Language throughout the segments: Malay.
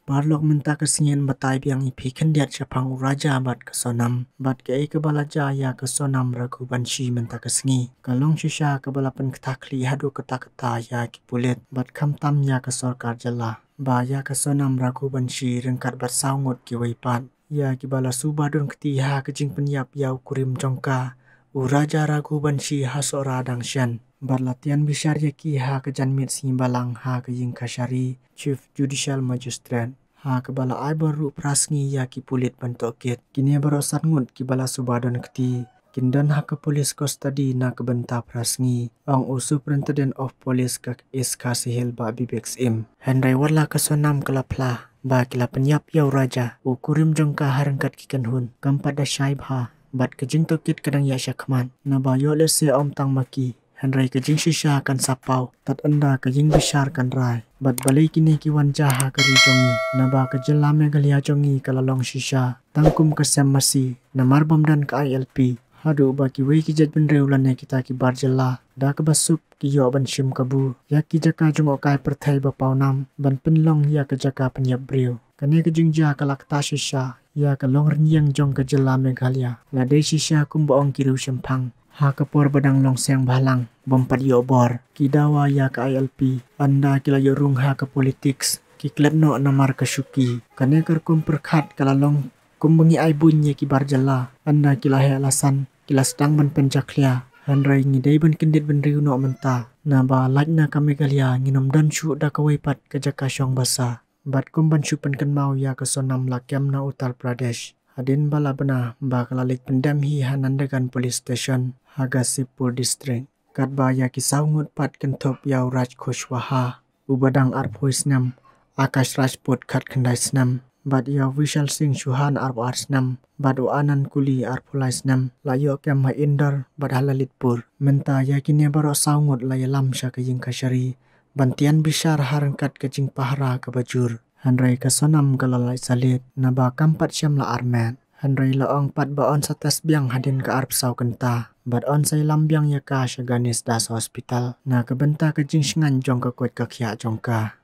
Barlok minta kesingin batai biang ipi kendiat syapang uraja bat kesonam. Bat ke kebalaja ya kesonam ragu banshi minta kesingi. Kalong shisha kebalapan ketakli hadu keta-keta ya kipulit. Bat kamtam ya kesorkar jala. Ba ya kesonam ragu banshi rengkat bat saungut kiwaipat. Ya kibala subadun ketiha kejing penyap ya ukurim jongka. Uraja ragu banshi hasora dangsyan. Bat latihan bishar ya kiha kejanmit simbalang ha kejing kasyari. Chief Judicial Magistrate. Ha kebala ai baru prasngi ya ki pulit bantokit. Kini barosat ngut kibala subadon keti. Kindan ha ke polis kostadi na kebenta prasngi. Ang Superintendent of Police kak is kasihil ba bibex im. Henry warla kesonam kelapla. Ba kila penyap ya uraja. Ukurim jongka harengkat kikan hun. Kampat da syaib ha. Bat kejing tokit kadang ya syakman. Na ba yo lese om tang maki. Henry kejing shisha kan sapau, tat anda kejing besar kan rai. Bat balai kini kiwan jaha keri jongi, naba kejelame galia jongi kalalong shisha. Tangkum kesem masih, namar bom dan ke ILP. Hadu baki wei kijat benreulan kita kibar jela. Da kebasup kiyo ban shim kabu. Ya kijaka jongok kai pertai bapau nam, ban penlong ya kejaka penyap briu. Kani kejing jah kalak ta shisha, ya kalong renyang jong kejelame galia. Ladai shisha kumbaong kiru shempang. Ha kapor badang longseng balang, bompat yo bor. Kidawa ya ke ILP, anda kila yo rung ha ke politiks. Kiklet no namar ke syuki. Kane kerkum perkat kalalong kumbengi ai bunyi kibar jala. Anda kila he alasan, kila sedang ban penjaklia. Handrai ngidai ban kendit ban riu no menta. Na ba laj na kami galia nginom dan syuk da kawaipat ke jaka syong basa. Bat kumban syupen kan mau ya ke sonam lakiam na Uttar Pradesh. Adin bala bena ba kalalik pendam hi hanandagan police station Hagasipur district. Kat ba ya kisaungut pat kentop yau Raj Kushwaha. Ubadang arpoisnam Akash Rajput kat kendai snam. Bat ya Vishal Singh Chauhan arpo arsnam. Bat Anand Kuli arpolai snam. Layo kem ha Indar bat Halalitpur. Menta ya kini baro saungut laya lamsha ke jing kasyari. Bantian bishar harangkat ke jing pahara ke bajur. Handrai kesonam kalalai salit. Naba kampat syam la armet. Handrai laong pat baon satas biang hadin ke arp sau kenta. Bat on say lambiang ya ka syaganis das hospital. Na kebenta ke jing syengan jong ke kuat kakya jongka.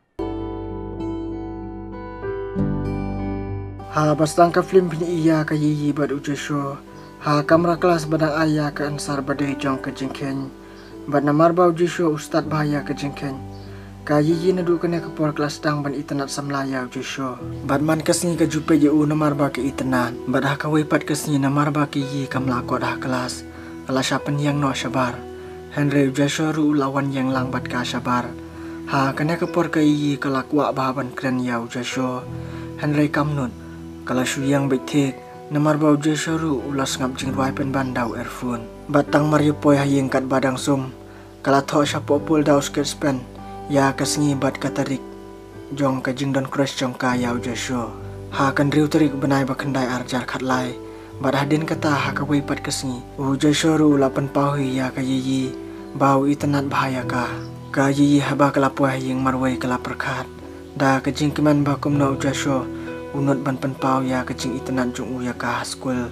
Ha bastang ka film pini iya ka yiyi bat ujesho. Ha kamera kelas badang ayah ke ansar badai jong ke jingken. Bat namar bau ujesho ustad bahaya ke jingken. Ka yiyi nadu kena ke por kelas dang ban itenat samlaya ujesho. Bat man kesni ke jupe je u namar ba ke itenat. Bat ha ka wipat kesni namar ba ke yiyi kam lakot ha kelas. Kala syapen yang no syabar. Henry ujesho ru lawan yang lang bat ka syabar. Ha kena ke por ke yiyi kala kuak bahaban kren ya ujesho. Henry kamnut. Kala syu yang betik. Namar ba ujesho ru ulas ngap jing ruai pen bandau earphone. Bat tang mariu poi hayeng kat badang sum. Kala tho syapopul daus spen. Ya kesengi bat katarik jong ka jing don crush jong ka ya ujesho. Ha kan riu tarik benai bakendai arjar khatlai. Bat hadin kata ha ka wei pat kesengi. Ujesho ru lapan pahui ya ka yiyi. Bau itenat bahaya ka. Ka yiyi haba kalapuai yang marwai kalaperkat. Da ka jing keman bakum no ujesho. Unut ban penpau ya ka jing itenat jong u ya ka school.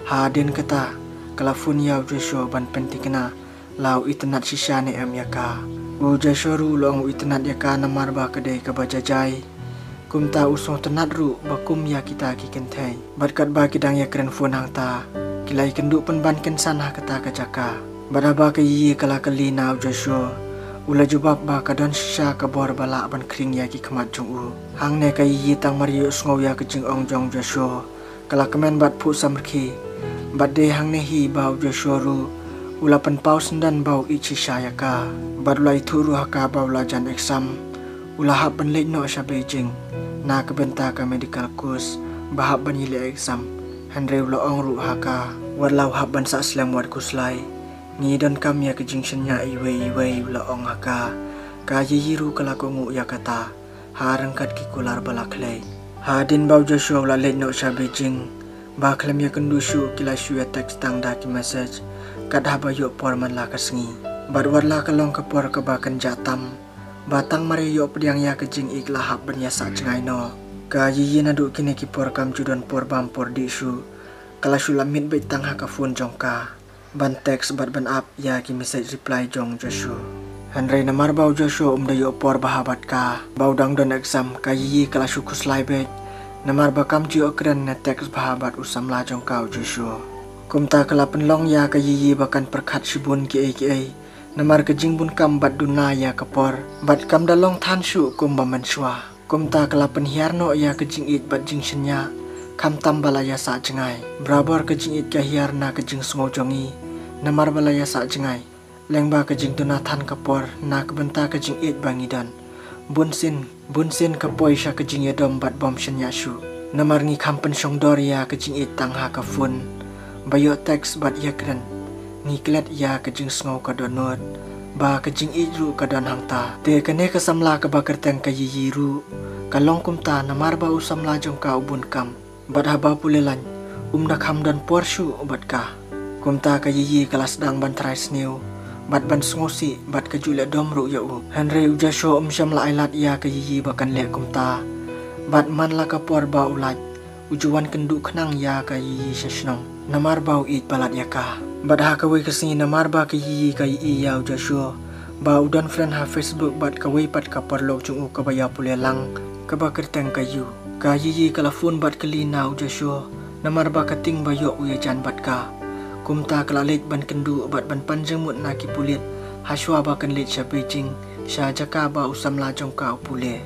Ha hadin kata kalafun ya ujesho ban pentikena. Lau itenat sisane em ya ka. Ujesho ru long itenat ya ka namar ba kedai ke bajajai. Kumta usong tenat ru bakum ya kita kikentai. Berkat ba kidang ya keren phone hang ta. Kilai kenduk penban kensan ha kata kajaka. Badaba ke yi kala kali na ujesho. Ula jubab ba kadon shisha ke bor bala ban kring ya ki kemat jong u. Hang ne ke yi tang mariu ngau ya ke jing ong jong ujesho. Kala kemen bat pu samrki. Bat de hang ne hi ba ujesho ru. Ula penpau sendan bau ichi syaya ka. Badulai turu haka bau lajan exam. Ula hap ban late no sya Beijing. Na kebenta ka medical course. Bahap ban yile exam. Handre ula ong ru haka. Walau hap ban sa slam wat kuslai. Ni don kam ya ke junction nya iwei ula ong haka. Ka yiru kala kongu ya kata. Ha rengkat ki kular balaklai. Ha din bau Joshua ula late no sya Beijing. Ba klam ya kendushu kila shu ya text tang da ki message. Kadha ba yo por man la kesengi. Badwar la kalong ke por ke bakan jatam. Batang mari yo pediang ya kejing ik lahap bernyasa cengai no. Ka yiyi nadu kini ki por kam judon por bam por di shu. Kala shu lamit baik tang ha ka phone jongka. Ban text bat ban up ya ki message reply jong Joshua. Henry namar bau Joshua dayo por bahabat ka. Bau dang don exam ka yiyi kala syukus laibet. Namar bakam jio keren na teks bahabat usam lajong kau Joshua. Kumta kala penlong ya ka yiyi bakan perkat sibun ki. Namar kejing bun kam bat duna ya kapor. Bat kam dalong tan syu kum bamanswa. Kumta kala penhiarno ya kejing it bat jing shenya. Kam tam balaya sa jengai. Brabor kejing it kahiar na kejing sungojongi. Namar balaya sa jengai. Lengba kejing duna tan kapor na kebenta kejing it bangidan. Bunsin kapoi sya kejing yadom bat bom shenya syu. Namar ngi kam pensyong dor ya kejing it tangha kafun. Bayo teks bat ya keren. Ngi klet ya kejing sngau ka donot. Ba kejing it ru ka don hangta. Te kene kasamla ka bakar teng ka yiyi ru. Kalong kumta namar ba usam lajong ka ubun kam. Bat haba pulelan. Da kam don porsyu bat ka. Kumta ka yiyi kalas dang ban trai sneu. Bat ban ngosi bat ka jule dom ru ya u. Henry ujasho syam la ailat ya ka yiyi bakan le kumta. Bat man la ka por ba ulat. Ujuan kenduk kenang ya ka yiyi syashnong. Namar bau it balat ya ka. Bat ha ka wei kesini namar ba ka yiyi ka yiyi ya ujasho. Ba udan friend ha Facebook bat ka wei pat ka por lok chung u ka baya pulelang. Ka ba kerteng ka yu. Ka yiyi kala phone bat kelina ujasho. Namar ba ka ting ba yo u ya jan bat ka. Kumta kelalit ban kendu bat ban panjang mut naki pulit. Haswa ba kan lit sya Beijing. Sya jaka ba usam lajong ka upule.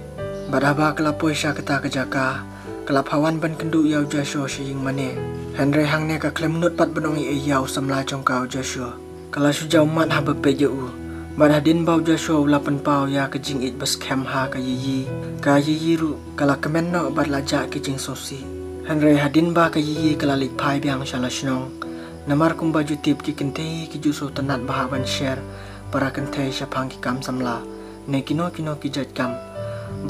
Badaba kelapoi sya kata ke jaka. Kelap hawan ban kendu ya ujasyo sying mane. Henry hang ne ka klem nut pat benongi ya usam lajong ka ujasyo. Kala sujau mat ha bepe je u. Bad hadin ba ujasyo ulapan pau ya kejing it bas kem ha ka yiyi. Ka yiyi ru kala kemen no bat lajak kejing sosi. Henry hadin ba ka yiyi kala lit pai biang syalasnong. Namar kum baju tip ki kente ki juso tenat bahaban share para kente syapang ki kam samla ne kino ki jat kam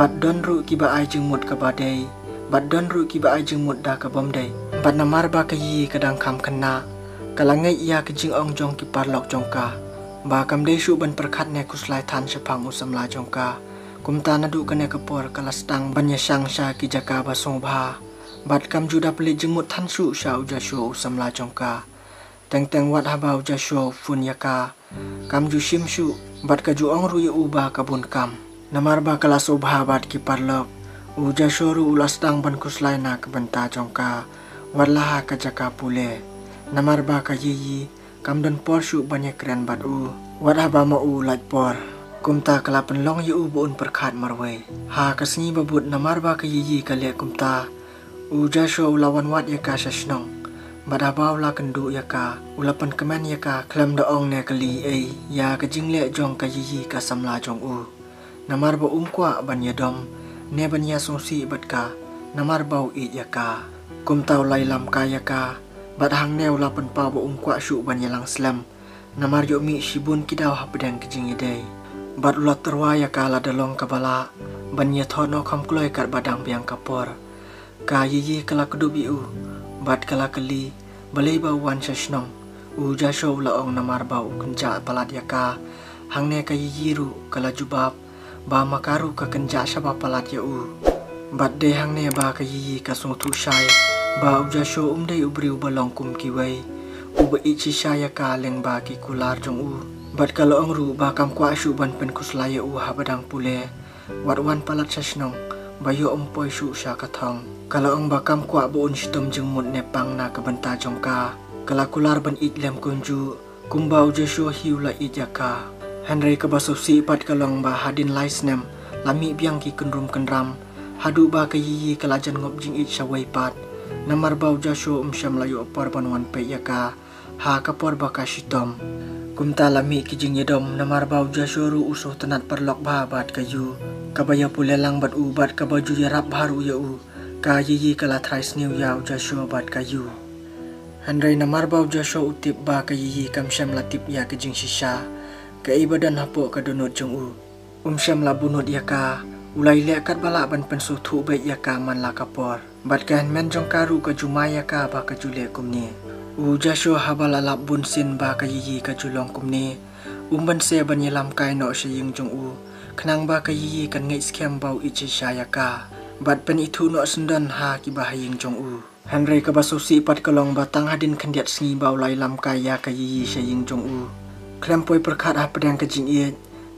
bat don ru ki ba ai jeng mut ka badai bat don ru ki ba ai jeng mut da ka bomdai bat namar ba ka yi kadang kam kena kalangai ia ke jing ong jong ki parlok jongka ba kam dei shu ban perkat ne kuslai than syapang usam la jongka kumta nadu kene kapor kala stang banya sang sha ki jaka ba song bha bat kam juda peli jeng mut than shu sha uja shu usam la jongka Teng wat habau jasho fun yaka kam ju shimshu bat ka ju ong ru yu ba kabun kam namar ba kala sobha bat ki parlok u jasho ru ulas tang ban kuslai na ka benta jongka warlah ka jaka pule namar ba ka yiyi kam don porshu banyak keren bat u wat haba ma u lat por kumta kala penlong yu bu un perkhat marwai ha kasni babut namar ba ka yiyi ka le kumta u jasho ulawan wat yaka shashnong Badabau la kendu yaka ulapan kemen yaka klem doong ne kali ya kejing le jong ka yiyi ka samla jong u namar ba kwa ban yadom ne ban ya songsi bat ka namar bau it yaka kumtau lai lam ka yaka bat hang ne ulapan pa ba kwa shu ban yalang slam namar yo mi shibun kidau hapedang kejing yedai bat ulat terwa yaka la dalong kabala ban ya thono kam kloi kat badang biang kapor ka yiyi kala kedubi u bat kala kali balai bau wan syashnong u jasho la ong namar bau kenja palat yaka hang ne ka yiru kala jubab ba makaru ka kenja syaba palat ya u bat de hang ne ba ka yiyi ka sung thu shai ba u jasho dei ubri u balong kum kiwai u ba ichi shaya ka leng ba ki kular jong u bat kala ong ru ba kam kwa shu ban pen kuslaya u habadang pule wat wan palat syashnong bayo poi shu sya kathong Kalau ong bakam kuat buun shitom jeng mut nepang na kebenta jongka. Kalau kular ban it lem kunju, kumbau jesho hiu la it yaka. Henry kebaso si pat kalong ba hadin laisnem, lami biang ki kendrum kendram. Hadu ba ke yiyi kalajan ngop jing it syawai pat. Namar bau jesho syam layu opor banwan pe yaka. Ha kapor baka shitom. Kumta lami ki jing yedom, namar bau jesho ru usuh tenat perlok ba bat kayu. Kabaya pulelang bat u bat kabaju yarap baru ya u. Ka yiyi kala thrais new ya ujasho bat kayu. Henry namar bau jasho utip ba ka yiyi kam syam latip ya ke jing shisha. Ka ibadan hapo ka donut jong u. Syam la bunut ya ka. Ulai le kat bala ban pensu thu baik ya ka man la kapor. Bat ka men jong karu ka jumaya ka ba ka jule kumni. Ujasho habala lap bunsin ba ka yiyi ka julong kumni. Ban se ban yelam kai no sying jong u. Kenang ba ka yiyi kan ngai skem bau ichi syaya ka. Bat pen itu no sendan ha ki bahaying jong u. Henry ka basosi pat kalong batang hadin kendiat sengi bau lai lam kaya ka yiyi syaying jong u. Klempoi perkat ha pedang kejing iet.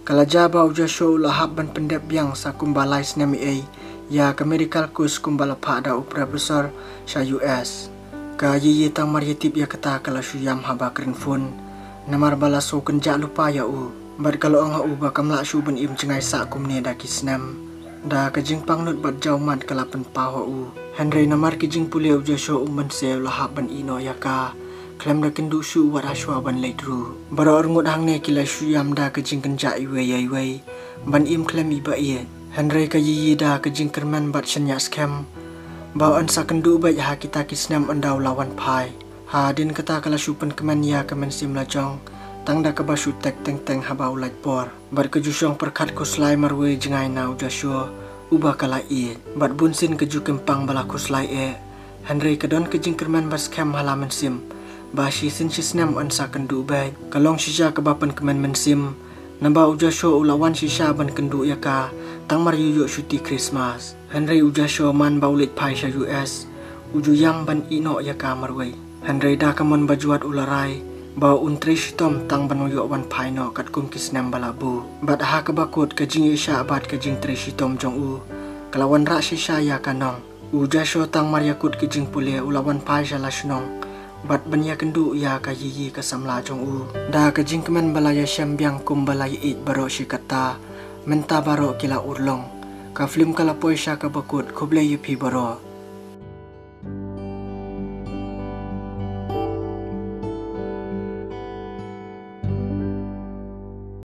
Kalaja ba uja show lahap ban pendep biang sa kumbalai snami ay ya ka medical kus kumbala pada upra besar sa US. Ka yiyi tang marietip ya kata kala syuyam haba keren phone. Namar bala so kenja lupa ya u. Bad kalau ang uba kamla syu ban im cengai sa kumne da kisnam. Da ka jing pangnut bad jau mat kala pen paho u. Henry namar ki jing pule uja show umban se lahap ban ino ya ka. Klem da kendu syu wat aswa ban leidru. Baro orngut hang ne kila syuyam da ka jing kenja iwe ya iwe. Ban im klem iba iye. Henry ka yiyi da ka jing kerman bat shenya scam. Bau an sa kendu ba ya kita kisnam andau lawan pai. Ha din kata kala syupen keman ya kemen sim lajong. Tang da ka basu tek teng teng habau lait por. Bat ka jusyong perkat kuslai marwe jengai na uja syo. Uba kala iye. Bat bunsin ka ju kempang bala kuslai e. Henry ka don ka jing kerman bas scam halaman sim. Bashi sin sisnam an sa kendu ba. Kalong shisha ka bapan kemen mensim. Namba uja syo ulawan shisha ban kendu ya ka. Tang mar yuyo syuti Christmas. Henry uja syo man baulit pai sa US. Uju yang ban ino ya ka marwe. Henry da kamon bajuat ularai. Bau untri shitom tang ban uyo wan pai no kat kum kisnam balabu. Bat ha ka bakut ka jing isya bat ka jing tri shitom jong u. Kalawan ra shisha ya kanong. Uja syo tang mar yakut ka jing pule ulawan pai sa lasnong. Bat banya kendu ya ka yiyi ka samla jong u. Da ka jing kemen balaya syambiang kum balaya it baro shikata. Menta baro kila urlong. Ka film kala poisya ka bakut kuble yupi baro.